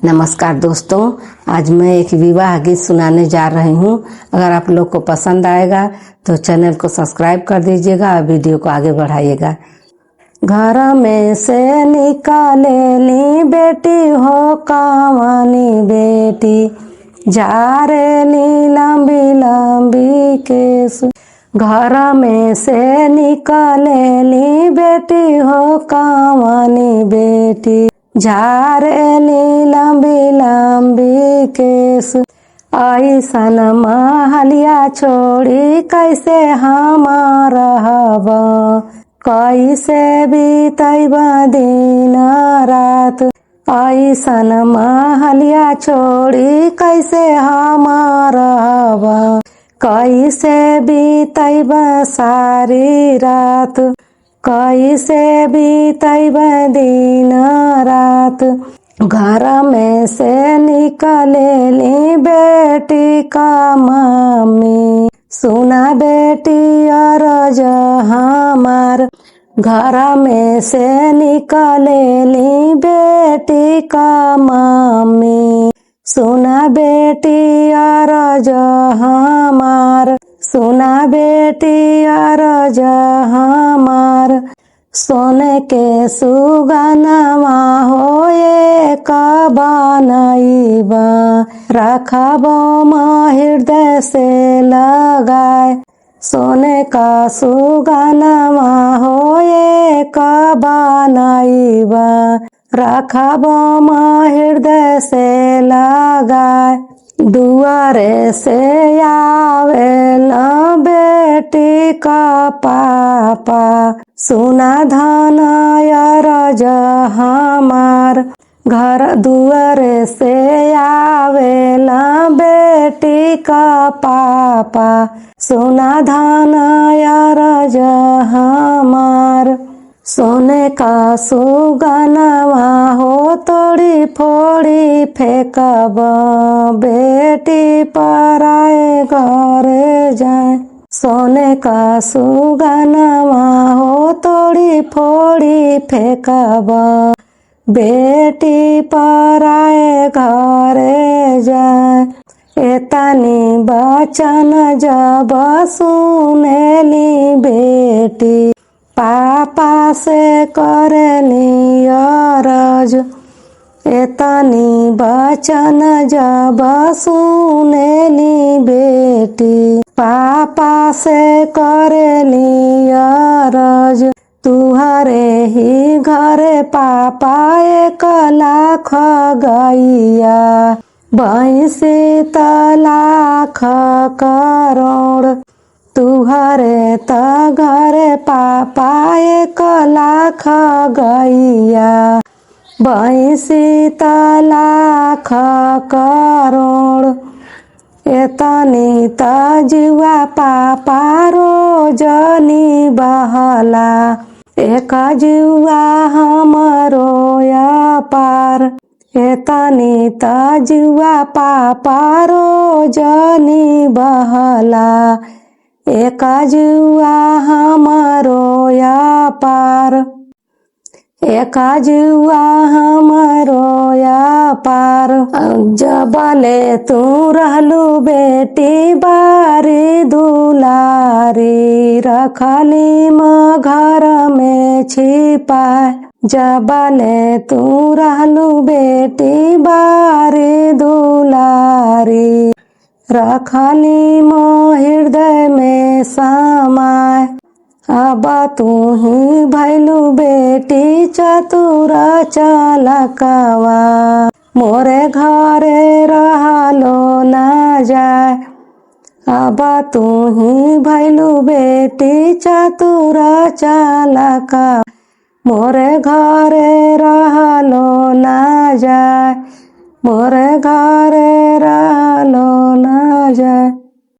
नमस्कार दोस्तों, आज मैं एक विवाह गीत सुनाने जा रही हूँ। अगर आप लोग को पसंद आएगा तो चैनल को सब्सक्राइब कर दीजिएगा और वीडियो को आगे बढ़ाइएगा। घर में से निकाले ली बेटी हो कावानी बेटी, जा रे ली लंबी लंबी केस। घर में से निकाले ली बेटी हो कावानी बेटी, झारेली लंबी लंबी केस। ऐसन महलिया छोड़ी कैसे हम रहब, कैसे बीतब दिन रात। ऐसन महलिया छोड़ी कैसे हम रहब, कैसे बीतब सारी रात, कैसे बीतब दिन रात। घर में से निकले ली बेटी का मम्मी, सुना बेटी अरज हमार। घर में से निकले ली बेटी का मम्मी, सुना बेटी अरज हमार, सुना बेटी अरज हमार। सोने के सुगनवा होए का बनैबा, रखब हृदय से लगाए। सोने का सुगनवा होए का बनैबा, रखब हृदय से लगाए। दुआरे से आवेला बेटी का पापा, सुना धन अरज हमार। घर दुआरे से आवेला बेटी का पापा, सुना धन अरज हमार। सोने का सुगनवा हो तोड़ी फोड़ी फेंकब, बेटी पराए घरे जाए। सोने का सुगनवा हो तोड़ी फोड़ी फेंकब, बेटी पराए घरे जाए। एतनी बचन जब सुनेली बेटी, पापा से करेली अरज। एतनी बचन जब सुनेली बेटी, पापा से करेली अरज। तुहरे ही घरे पापा 1 लाख गैया, भैंसी त लाख करोड़। तुहरे त घरे पापा 1 लाख गैया, भैंसी त लाख करोड़। एतनी त जुआ पापा रोजनी बहला, एक जुआ हमरो पार। एतनी त जुआ पापा रोजनी बहला, एक जुआ हमरो पार। एक जुआ हमरो पार। जबले तू रहलू बेटी बारी दुलारी, रखली म घर में छिपाए। जबले तू रहलू बेटी बारी दुलारी, रखली म हृदय में समाए। अब तू ही भैलू बेटी चतुर चालकवा, मोरे घरे रहलो न जाए। अब तू ही भैलू बेटी चतुर चालकवा, मोरे घरे रहलो न जाए, मोरे घरे रहलो न जाए।